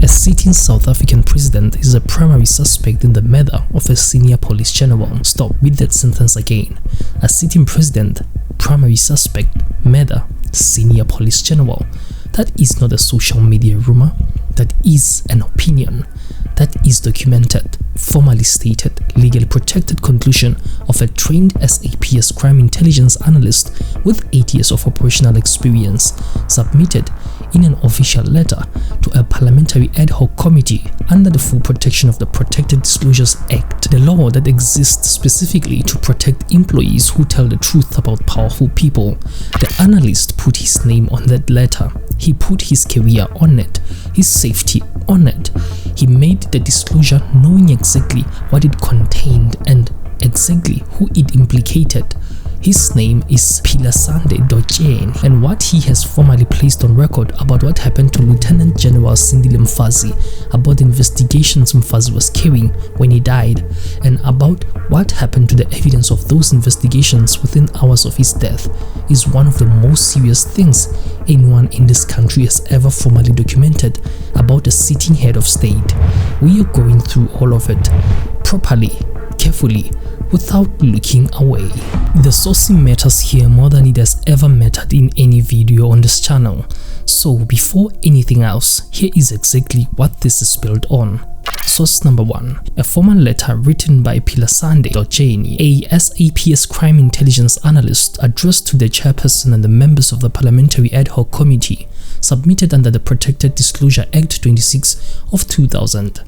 A sitting South African president is a primary suspect in the murder of a senior police general. Stop, read that sentence again. A sitting president, primary suspect, murder, senior police general. That is not a social media rumor. That is an opinion. That is documented, formally stated, legally protected conclusion of a trained SAPS Crime Intelligence analyst with 8 years of operational experience, submitted in an official letter to a parliamentary ad hoc committee under the full protection of the Protected Disclosures Act, the law that exists specifically to protect employees who tell the truth about powerful people. The analyst put his name on that letter. He put his career on it, his safety on it. He made the disclosure knowing exactly what it contained and exactly who it implicated. His name is Philasande Dotyeni, and what he has formally placed on record about what happened to Lieutenant General Sindile Mfazi, about the investigations Mfazi was carrying when he died, and about what happened to the evidence of those investigations within hours of his death, is one of the most serious things anyone in this country has ever formally documented about a sitting head of state. We are going through all of it properly, carefully, without looking away. The sourcing matters here more than it has ever mattered in any video on this channel. So before anything else, here is exactly what this is built on. Source number 1. A formal letter written by Philasande Dotyeni, a SAPS Crime Intelligence analyst, addressed to the chairperson and the members of the Parliamentary Ad Hoc Committee, submitted under the Protected Disclosure Act 26 of 2000.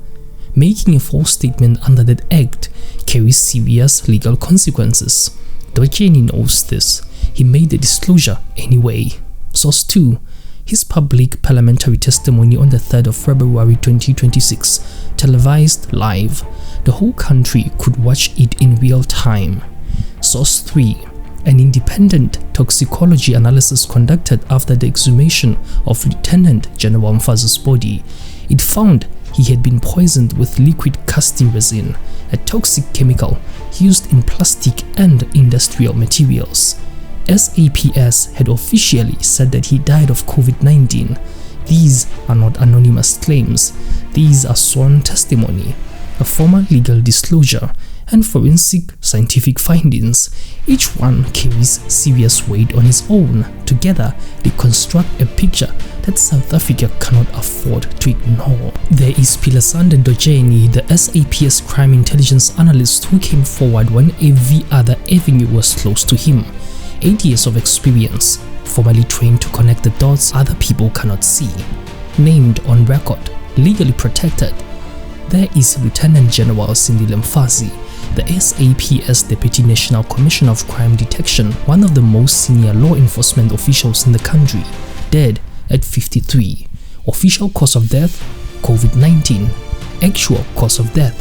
Making a false statement under that act carries serious legal consequences. Dotyeni knows this. He made the disclosure anyway. Source 2. His public parliamentary testimony on the 3rd of February 2026, televised live. The whole country could watch it in real time. Source 3. An independent toxicology analysis conducted after the exhumation of Lieutenant General Mfazi's body. It found he had been poisoned with liquid casting resin, a toxic chemical used in plastic and industrial materials. SAPS had officially said that he died of COVID-19. These are not anonymous claims. These are sworn testimony, a formal legal disclosure, and forensic scientific findings. Each one carries serious weight on its own. Together, they construct a picture that South Africa cannot afford to ignore. There is Philasande Dotyeni, the SAPS Crime Intelligence analyst who came forward when every other avenue was closed to him. 8 years of experience, formally trained to connect the dots other people cannot see. Named on record, legally protected. There is Lieutenant General Sindile Mfazi, the SAPS Deputy National Commissioner of Crime Detection, one of the most senior law enforcement officials in the country, dead at 53. Official cause of death, COVID-19. Actual cause of death,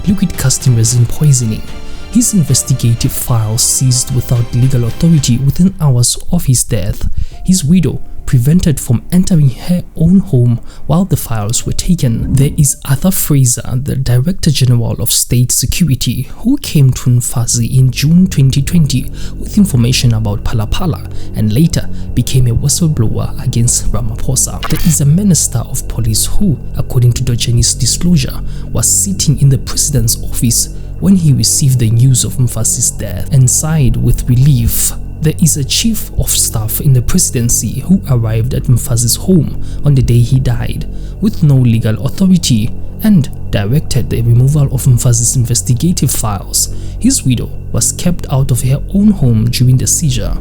liquid casting resin poisoning. His investigative files seized without legal authority within hours of his death. His widow prevented from entering her own home while the files were taken. There is Arthur Fraser, the Director General of State Security, who came to Mfazi in June 2020 with information about Phala Phala and later became a whistleblower against Ramaphosa. There is a Minister of Police who, according to Dotyeni's disclosure, was sitting in the President's office when he received the news of Mfazi's death and sighed with relief. There is a Chief of Staff in the Presidency who arrived at Mfazi's home on the day he died with no legal authority and directed the removal of Mfazi's investigative files. His widow was kept out of her own home during the seizure.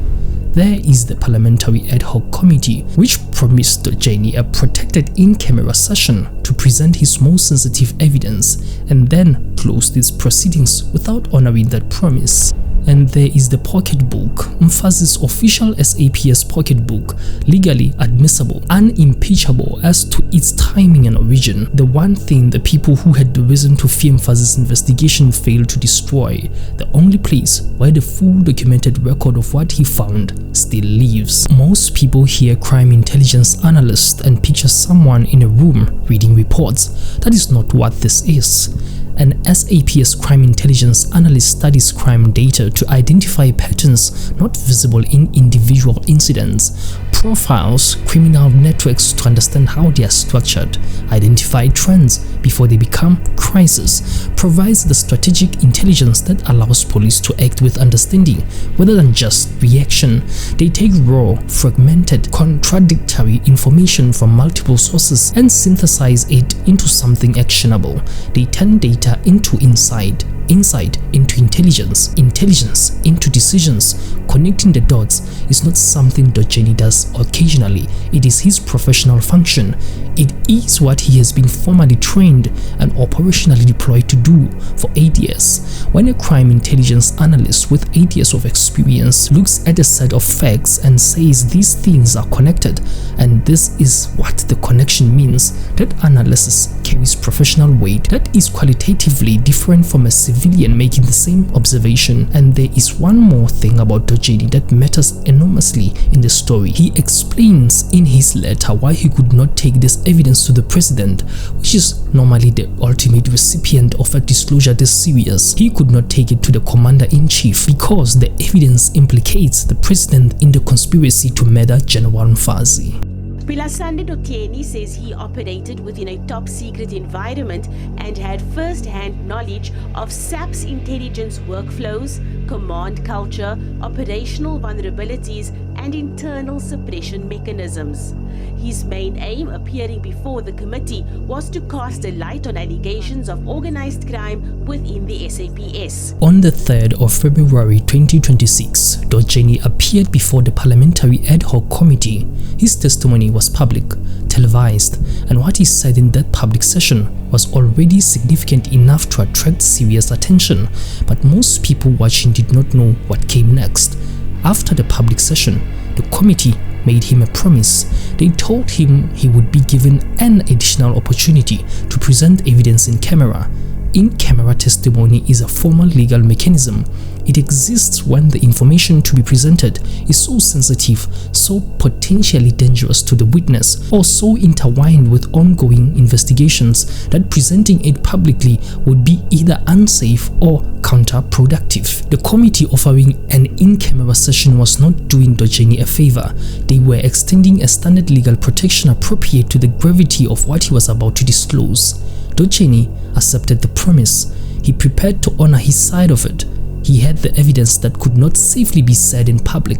There is the Parliamentary Ad Hoc Committee, which promised Dotyeni a protected in-camera session to present his most sensitive evidence and then closed its proceedings without honoring that promise. And there is the pocketbook, Mfazi's official SAPS pocketbook, legally admissible, unimpeachable as to its timing and origin. The one thing the people who had the reason to fear Mfazi's investigation failed to destroy, the only place where the full documented record of what he found still lives. Most people hear crime intelligence analyst and picture someone in a room reading reports. That is not what this is. An SAPS crime intelligence analyst studies crime data to identify patterns not visible in individual incidents, profiles criminal networks to understand how they are structured, identify trends before they become crises, provides the strategic intelligence that allows police to act with understanding rather than just reaction. They take raw, fragmented, contradictory information from multiple sources and synthesize it into something actionable. They turn data into insight into intelligence, intelligence into decisions. Connecting the dots is not something Dotyeni does occasionally. It is his professional function. It is what he has been formally trained and operationally deployed to do for 8 years. When a crime intelligence analyst with 8 years of experience looks at a set of facts and says these things are connected and this is what the connection means, that analysis carries professional weight that is qualitatively different from a civilian making the same observation. And there is one more thing about Dotyeni that matters enormously in the story. He explains in his letter why he could not take this evidence to the president, which is normally the ultimate recipient of a disclosure this serious. He could not take it to the commander-in-chief because the evidence implicates the president in the conspiracy to murder General Mfazi. Philasande Dotyeni says he operated within a top-secret environment and had first-hand knowledge of SAPS intelligence workflows, command culture, operational vulnerabilities, and internal suppression mechanisms. His main aim appearing before the committee was to cast a light on allegations of organized crime within the SAPS. On the 3rd of February 2026, Dotyeni appeared before the Parliamentary Ad Hoc Committee. His testimony was public, televised, and what he said in that public session was already significant enough to attract serious attention, but most people watching did not know what came next. After the public session, the committee made him a promise. They told him he would be given an additional opportunity to present evidence in camera. In-camera testimony is a formal legal mechanism. It exists when the information to be presented is so sensitive, so potentially dangerous to the witness, or so intertwined with ongoing investigations that presenting it publicly would be either unsafe or counterproductive. The committee offering an in-camera session was not doing Dotyeni a favor. They were extending a standard legal protection appropriate to the gravity of what he was about to disclose. Dotyeni accepted the promise. He prepared to honor his side of it. He had the evidence that could not safely be said in public,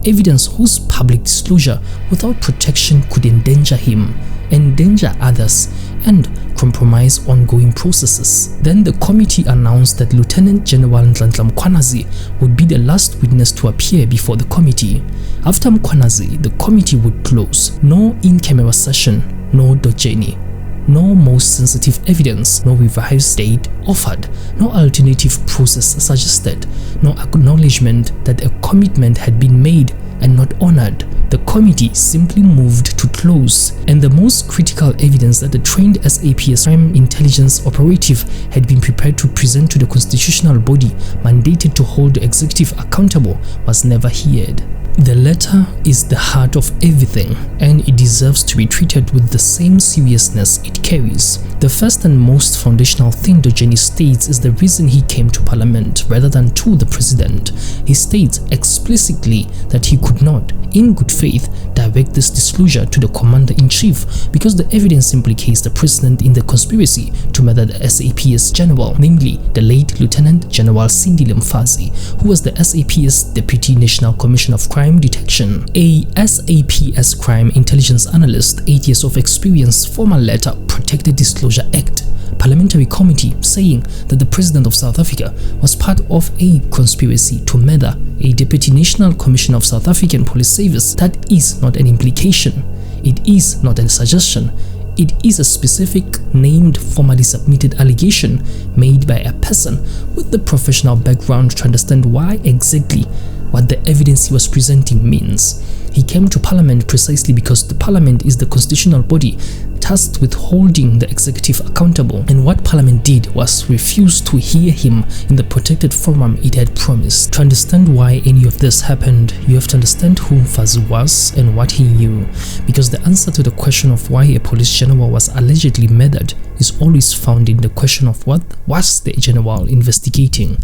evidence whose public disclosure without protection could endanger him, endanger others, and compromise ongoing processes. Then the committee announced that Lieutenant General Sindile Mfazi would be the last witness to appear before the committee. After Mfazi, the committee would close. No in-camera session, no Dotyeni. No most sensitive evidence, no revised date offered, no alternative process suggested, no acknowledgement that a commitment had been made and not honored. The committee simply moved to close, and the most critical evidence that the trained SAPS Crime Intelligence operative had been prepared to present to the constitutional body mandated to hold the executive accountable was never heard. The letter is the heart of everything, and it deserves to be treated with the same seriousness it carries. The first and most foundational thing Dotyeni states is the reason he came to Parliament rather than to the President. He states explicitly that he could not, in good faith, direct this disclosure to the Commander-in-Chief because the evidence implicates the President in the conspiracy to murder the SAPS General, namely the late Lieutenant General Sindile Mfazi, who was the SAPS Deputy National Commissioner of Crime Detection. A SAPS Crime Intelligence analyst, 8 years of experience, formal letter protected Disclosure Act Parliamentary Committee saying that the President of South Africa was part of a conspiracy to murder a Deputy National Commissioner of South African Police Service. That is not an implication. It is not a suggestion. It is a specific, named, formally submitted allegation made by a person with the professional background to understand why exactly what the evidence he was presenting means. He came to Parliament precisely because the Parliament is the constitutional body tasked with holding the executive accountable, and what Parliament did was refuse to hear him in the protected forum it had promised. To understand why any of this happened, you have to understand who Mfazi was and what he knew, because the answer to the question of why a police general was allegedly murdered is always found in the question of what was the general investigating.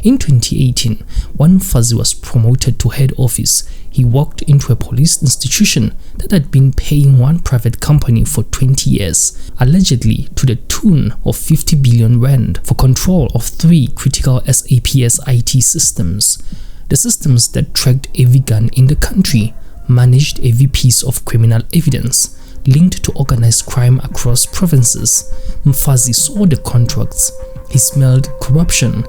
In 2018, when Mfazi was promoted to head office, he walked into a police institution that had been paying one private company for 20 years, allegedly to the tune of 50 billion rand, for control of 3 critical SAPS IT systems. The systems that tracked every gun in the country, managed every piece of criminal evidence, linked to organized crime across provinces. Mfazi saw the contracts, he smelled corruption,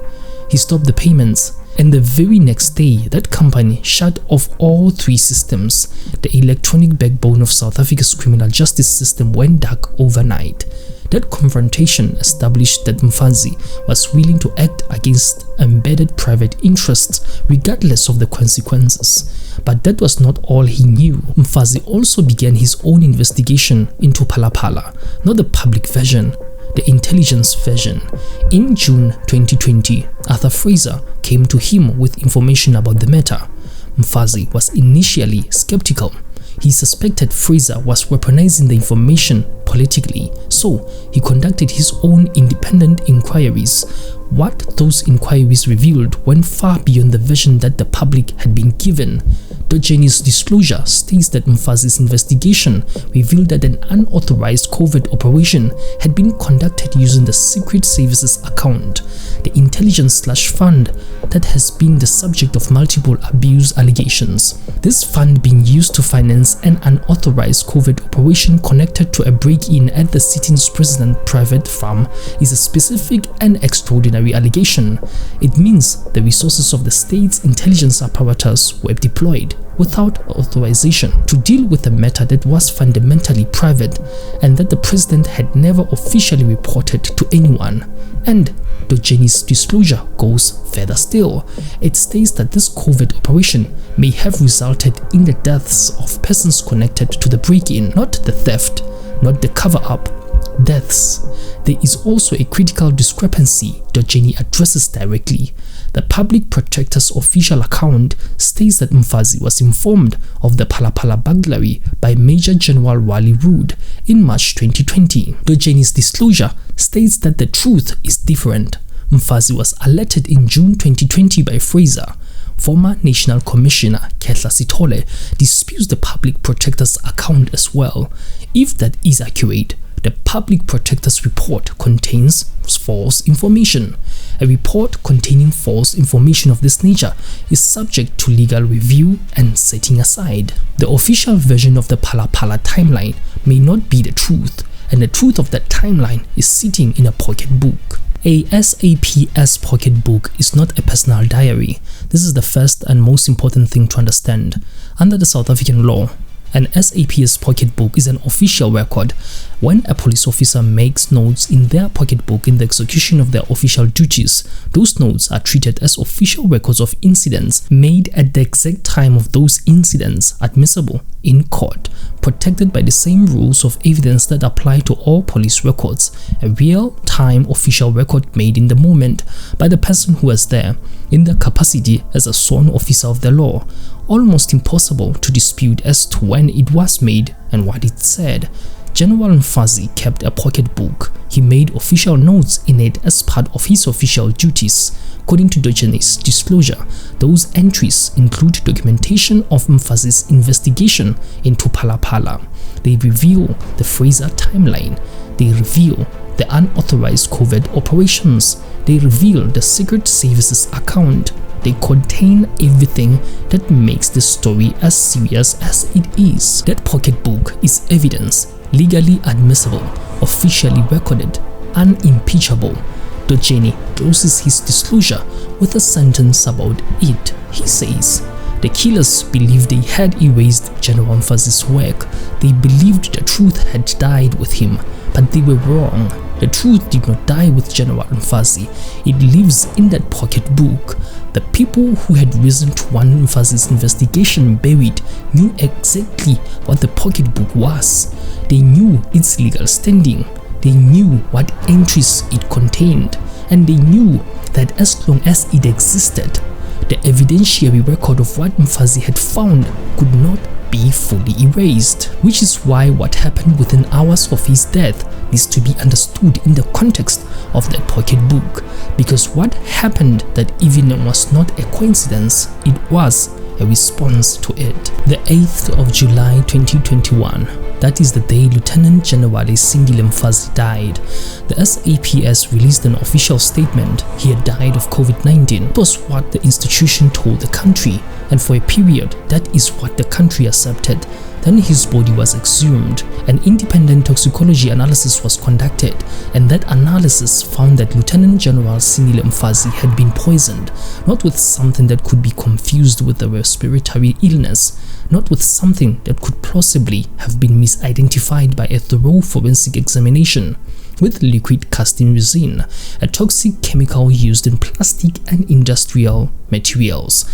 he stopped the payments, and the very next day that company shut off all 3 systems. The electronic backbone of South Africa's criminal justice system went dark overnight. That confrontation established that Mfazi was willing to act against embedded private interests regardless of the consequences. But that was not all he knew. Mfazi also began his own investigation into Phala Phala, not the public version, the intelligence version. In June 2020, Arthur Fraser came to him with information about the matter. Mfazi was initially skeptical. He suspected Fraser was weaponizing the information politically, so he conducted his own independent inquiries. What those inquiries revealed went far beyond the version that the public had been given. Dotyeni's disclosure states that Mfazi's investigation revealed that an unauthorized covert operation had been conducted using the Secret Services account, the intelligence/fund that has been the subject of multiple abuse allegations. This fund being used to finance an unauthorized covert operation connected to a break-in at the sitting president's private farm is a specific and extraordinary allegation. It means the resources of the state's intelligence apparatus were deployed without authorization to deal with a matter that was fundamentally private and that the president had never officially reported to anyone. And Dotyeni's disclosure goes further still. It states that this covert operation may have resulted in the deaths of persons connected to the break-in, not the theft, not the cover-up, deaths. There is also a critical discrepancy Dotyeni addresses directly. The public protector's official account states that Mfazi was informed of the Phala Phala burglary by Major General Wally Rood in March 2020. Dotyeni's disclosure states that the truth is different. Mfazi was alerted in June 2020 by Fraser. Former National Commissioner Ketla Sithole disputes the public protector's account as well. If that is accurate, the public protector's report contains false information. A report containing false information of this nature is subject to legal review and setting aside. The official version of the Phala Phala timeline may not be the truth, and the truth of that timeline is sitting in a pocketbook. A SAPS pocketbook is not a personal diary. This is the first and most important thing to understand. Under the South African law, an SAPS pocketbook is an official record. When a police officer makes notes in their pocketbook in the execution of their official duties, those notes are treated as official records of incidents made at the exact time of those incidents, admissible in court, protected by the same rules of evidence that apply to all police records, a real-time official record made in the moment by the person who was there, in their capacity as a sworn officer of the law. Almost impossible to dispute as to when it was made and what it said. General Mfazi kept a pocketbook. He made official notes in it as part of his official duties. According to Dotyeni's disclosure, those entries include documentation of Mfazi's investigation into Phala Phala. They reveal the Fraser timeline. They reveal the unauthorized covert operations. They reveal the Secret Services account. They contain everything that makes the story as serious as it is. That pocketbook is evidence, legally admissible, officially recorded, unimpeachable. Dotyeni closes his disclosure with a sentence about it. He says, "The killers believed they had erased General Mfazi's work. They believed the truth had died with him, but they were wrong. The truth did not die with General Mfazi. It lives in that pocketbook." The people who had risen to want Mfazi's investigation buried knew exactly what the pocketbook was. They knew its legal standing. They knew what entries it contained. And they knew that as long as it existed, the evidentiary record of what Mfazi had found could not be fully erased, which is why what happened within hours of his death needs to be understood in the context of that pocketbook, because what happened that evening was not a coincidence, it was a response to it. The 8th of July 2021, that is the day Lieutenant General Sindile Mfazi died. The SAPS released an official statement he had died of COVID-19. It was what the institution told the country, and for a period, that is what the country accepted. Then his body was exhumed. An independent toxicology analysis was conducted, and that analysis found that Lieutenant General Sindile Mfazi had been poisoned, not with something that could be confused with a respiratory illness, not with something that could plausibly have been misidentified by a thorough forensic examination, with liquid casting resin, a toxic chemical used in plastic and industrial materials,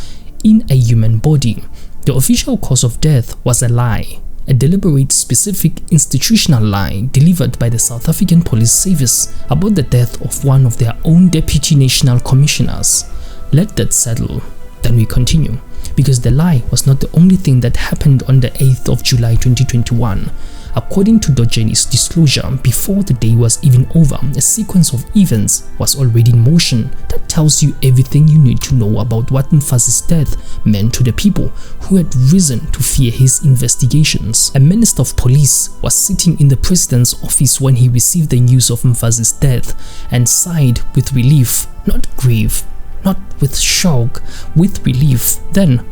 in a human body. The official cause of death was a lie, a deliberate, specific, institutional lie delivered by the South African Police Service about the death of one of their own deputy national commissioners. Let that settle. Then we continue, because the lie was not the only thing that happened on the 8th of July 2021. According to Dotyeni's disclosure, before the day was even over, a sequence of events was already in motion that tells you everything you need to know about what Mfazi's death meant to the people who had risen to fear his investigations. A minister of police was sitting in the president's office when he received the news of Mfazi's death and sighed with relief, not grief, not with shock, with relief. Then,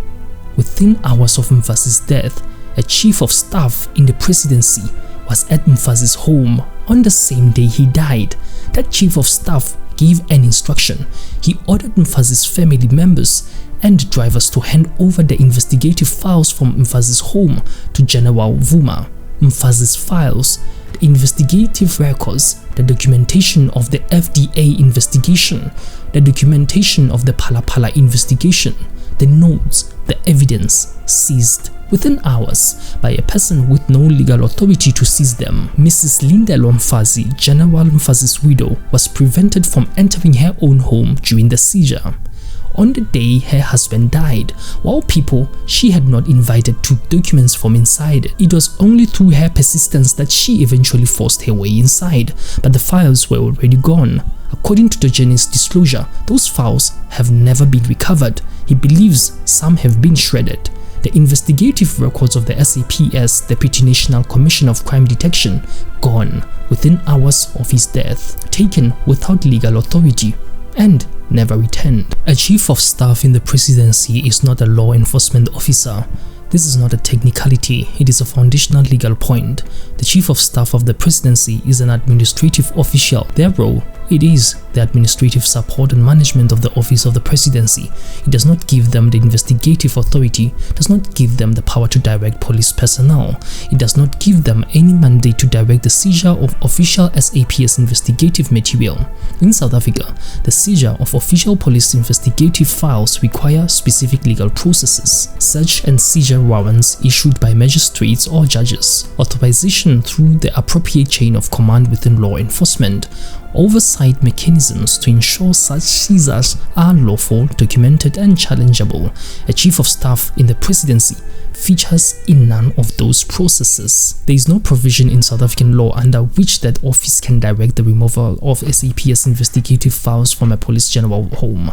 within hours of Mfazi's death, a chief of staff in the presidency was at Mfazi's home on the same day he died. That chief of staff gave an instruction. He ordered Mfazi's family members and drivers to hand over the investigative files from Mfazi's home to General Vuma. Mfazi's files, the investigative records, the documentation of the FDA investigation, the documentation of the Phala Phala investigation, the notes, the evidence seized within hours by a person with no legal authority to seize them. Mrs. Sindile Mfazi, General Mfazi's widow, was prevented from entering her own home during the seizure. On the day her husband died, while people she had not invited took documents from inside, it was only through her persistence that she eventually forced her way inside, but the files were already gone. According to Dotyeni's disclosure, those files have never been recovered. He believes some have been shredded. The investigative records of the SAPS, Deputy National Commission of Crime Detection, gone within hours of his death, taken without legal authority, and never returned. A chief of staff in the presidency is not a law enforcement officer. This is not a technicality, it is a foundational legal point. The chief of staff of the presidency is an administrative official. Their role, it is the administrative support and management of the office of the presidency. It does not give them the investigative authority, does not give them the power to direct police personnel. It does not give them any mandate to direct the seizure of official SAPS investigative material. In South Africa, the seizure of official police investigative files require specific legal processes, search and seizure warrants issued by magistrates or judges, authorization through the appropriate chain of command within law enforcement, oversight mechanisms to ensure such seizures are lawful, documented and challengeable. A chief of staff in the presidency features in none of those processes. There is no provision in South African law under which that office can direct the removal of SAPS investigative files from a police general home.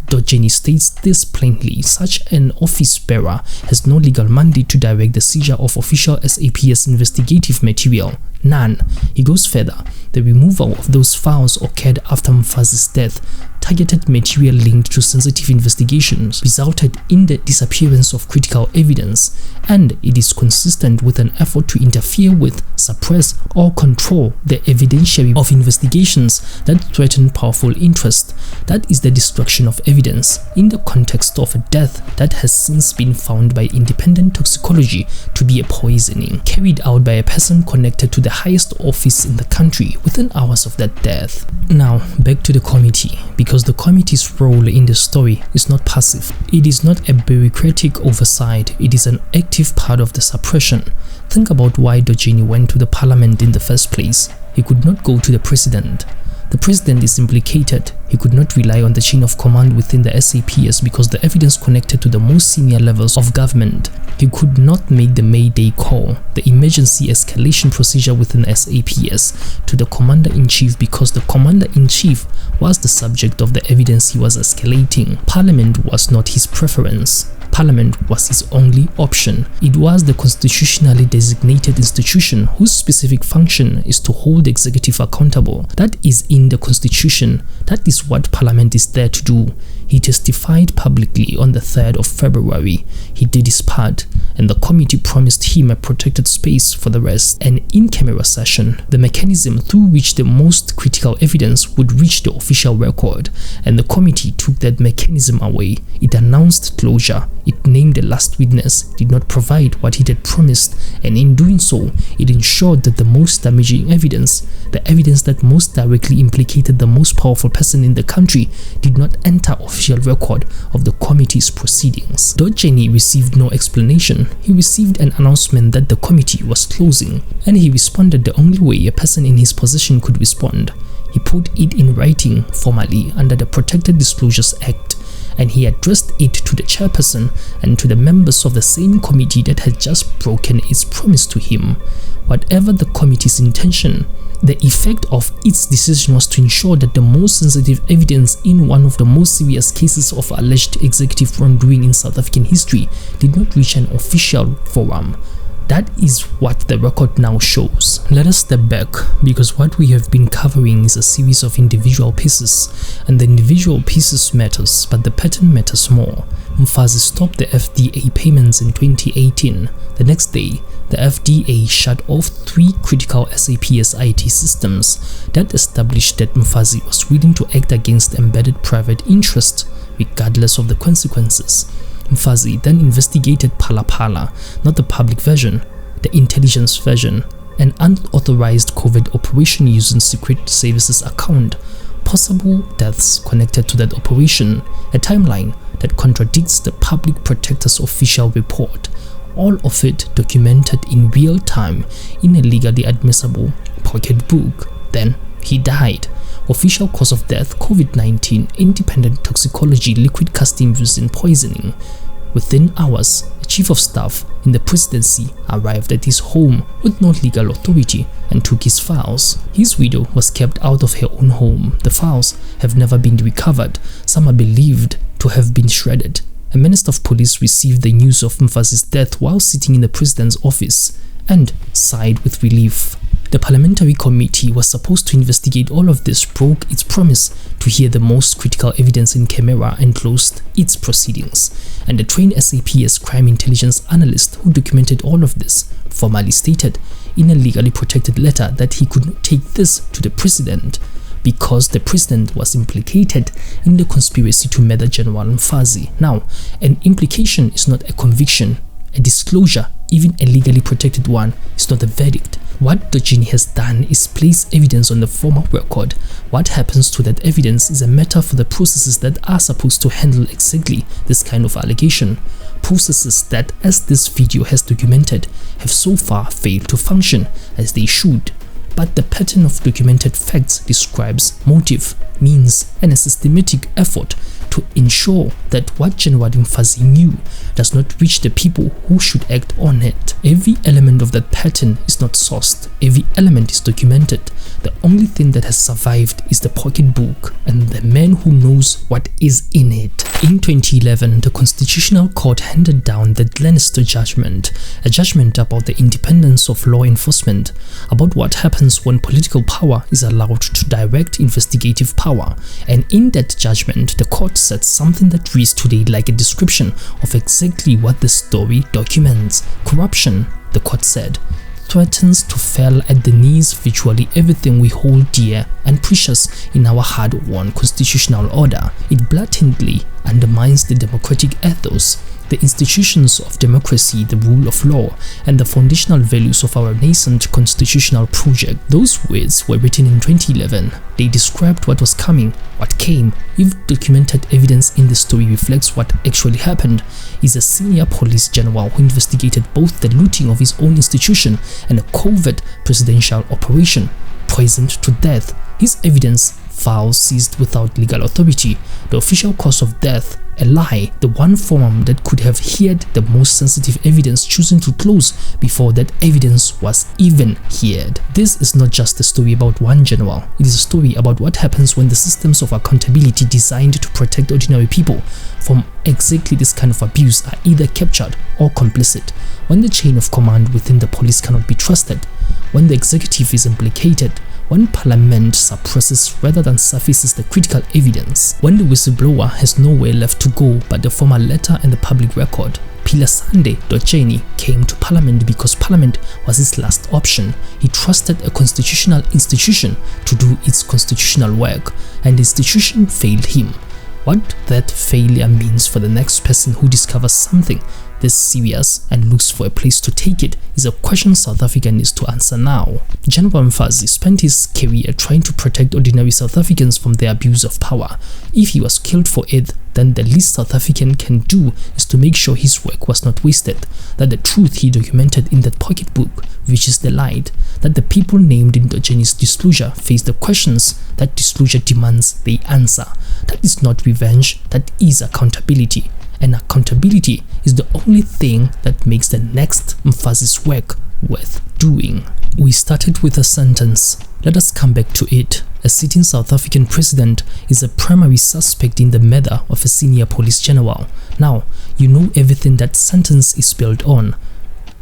Dotyeni states this plainly. Such an office bearer has no legal mandate to direct the seizure of official SAPS investigative material. None. He goes further. The removal of those files occurred after Mfazi's death. Targeted material linked to sensitive investigations resulted in the disappearance of critical evidence, and it is consistent with an effort to interfere with, suppress, or control the evidentiary of investigations that threaten powerful interest. That is the destruction of evidence in the context of a death that has since been found by independent toxicology to be a poisoning carried out by a person connected to the highest office in the country within hours of that death. Now, back to the committee, because the committee's role in the story is not passive. It is not a bureaucratic oversight, it is an active part of the suppression. Think about why Dotyeni went to the parliament in the first place. He could not go to the president. The president is implicated. He could not rely on the chain of command within the SAPS because the evidence connected to the most senior levels of government. He could not make the Mayday call, the emergency escalation procedure within the SAPS, to the commander-in-chief because the commander-in-chief was the subject of the evidence he was escalating. Parliament was not his preference. Parliament was his only option. It was the constitutionally designated institution whose specific function is to hold the executive accountable. That is in the constitution. That is what Parliament is there to do. He testified publicly on the 3rd of February. He did his part, and the committee promised him a protected space for the rest, an in-camera session, the mechanism through which the most critical evidence would reach the official record, and the committee took that mechanism away. It announced closure. It named the last witness, did not provide what it had promised, and in doing so, it ensured that the most damaging evidence, the evidence that most directly implicated the most powerful person in the country, did not enter official record of the committee's proceedings. Dotyeni received no explanation. He received an announcement that the committee was closing, and he responded the only way a person in his position could respond. He put it in writing formally under the Protected Disclosures Act, and he addressed it to the chairperson and to the members of the same committee that had just broken its promise to him. Whatever the committee's intention, the effect of its decision was to ensure that the most sensitive evidence in one of the most serious cases of alleged executive wrongdoing in South African history did not reach an official forum. That is what the record now shows. Let us step back, because what we have been covering is a series of individual pieces, and the individual pieces matters, but the pattern matters more. Mfazi stopped the FDA payments in 2018. The next day, the FDA shut off 3 critical SAPS IT systems that established that Mfazi was willing to act against embedded private interest, regardless of the consequences. Mfazi then investigated Phala Phala, not the public version, the intelligence version, an unauthorized covert operation using secret services account, possible deaths connected to that operation, a timeline that contradicts the public protector's official report, all of it documented in real time in a legally admissible pocketbook. Then he died. Official cause of death: COVID-19, independent toxicology, liquid casting used in poisoning. Within hours, a chief of staff in the presidency arrived at his home with no legal authority and took his files. His widow was kept out of her own home. The files have never been recovered. Some are believed to have been shredded. A minister of police received the news of Mfazi's death while sitting in the president's office and sighed with relief. The parliamentary committee was supposed to investigate all of this, broke its promise to hear the most critical evidence in camera, and closed its proceedings. And the trained SAPS Crime Intelligence analyst who documented all of this formally stated in a legally protected letter that he could not take this to the president because the president was implicated in the conspiracy to murder General Mfazi. Now, an implication is not a conviction. A disclosure, even a legally protected one, is not a verdict. What Dotyeni has done is place evidence on the formal record. What happens to that evidence is a matter for the processes that are supposed to handle exactly this kind of allegation. Processes that, as this video has documented, have so far failed to function as they should. But the pattern of documented facts describes motive, means, and a systematic effort to ensure that what General Mfazi knew does not reach the people who should act on it. Every element of that pattern is not sourced. Every element is documented. The only thing that has survived is the pocketbook and the man who knows what is in it. In 2011, the Constitutional Court handed down the Lannister judgment, a judgment about the independence of law enforcement, about what happens when political power is allowed to direct investigative power. And in that judgment, the court said something that reads today like a description of exactly what the story documents. Corruption, the court said, threatens to fail at the knees virtually everything we hold dear and precious in our hard-won constitutional order. It blatantly undermines the democratic ethos, the institutions of democracy, the rule of law, and the foundational values of our nascent constitutional project. Those words were written in 2011. They described what was coming, what came. If documented evidence in the story reflects what actually happened, is a senior police general who investigated both the looting of his own institution and a covert presidential operation. poisoned to death, his evidence file seized without legal authority, the official cause of death a lie, the one forum that could have heard the most sensitive evidence choosing to close before that evidence was even heard. This is not just a story about one general, it is a story about what happens when the systems of accountability designed to protect ordinary people from exactly this kind of abuse are either captured or complicit, when the chain of command within the police cannot be trusted, when the executive is implicated, when parliament suppresses rather than surfaces the critical evidence, when the whistleblower has nowhere left to go but the formal letter and the public record. Philasande Dotyeni came to parliament because parliament was his last option. He trusted a constitutional institution to do its constitutional work, and the institution failed him. What that failure means for the next person who discovers something this serious and looks for a place to take it is a question South Africa needs to answer now. General Mfazi spent his career trying to protect ordinary South Africans from the abuse of power. If he was killed for it, then the least South African can do is to make sure his work was not wasted, that the truth he documented in that pocketbook reaches the light, that the people named in Dotyeni's disclosure face the questions that disclosure demands they answer. That is not revenge, that is accountability. And accountability is the only thing that makes the next Mfazi's work worth doing. We started with a sentence. Let us come back to it. A sitting South African president is a primary suspect in the murder of a senior police general. Now, you know everything that sentence is built on.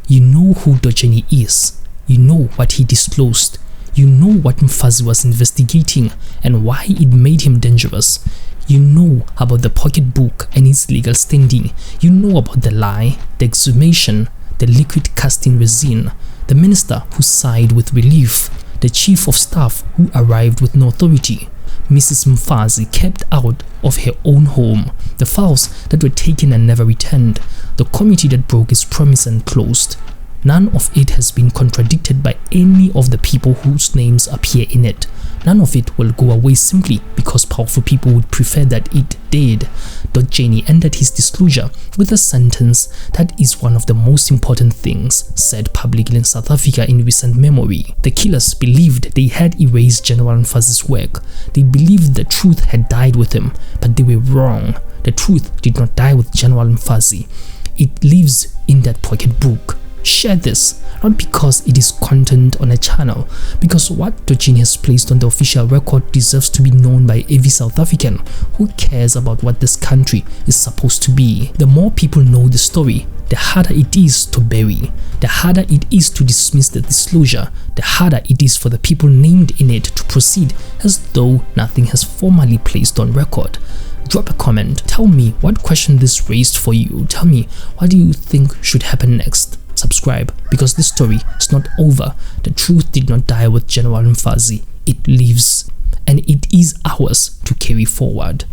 You know who Dotyeni is. You know what he disclosed. You know what Mfazi was investigating and why it made him dangerous. You know about the pocketbook and its legal standing. You know about the lie, the exhumation, the liquid casting resin, the minister who sighed with relief, the chief of staff who arrived with no authority, Mrs. Mfazi kept out of her own home, the files that were taken and never returned, the committee that broke its promise and closed. None of it has been contradicted by any of the people whose names appear in it. None of it will go away simply because powerful people would prefer that it did. Dotyeni ended his disclosure with a sentence that is one of the most important things said publicly in South Africa in recent memory. The killers believed they had erased General Mfazi's work. They believed the truth had died with him, but they were wrong. The truth did not die with General Mfazi. It lives in that pocketbook. Share this, not because it is content on a channel, because what Dotyeni has placed on the official record deserves to be known by every South African who cares about what this country is supposed to be. The more people know the story, the harder it is to bury, the harder it is to dismiss the disclosure, the harder it is for the people named in it to proceed as though nothing has formally placed on record. Drop a comment, tell me what question this raised for you, tell me what do you think should happen next. Subscribe, because this story is not over. The truth did not die with General Mfazi. It lives, and it is ours to carry forward.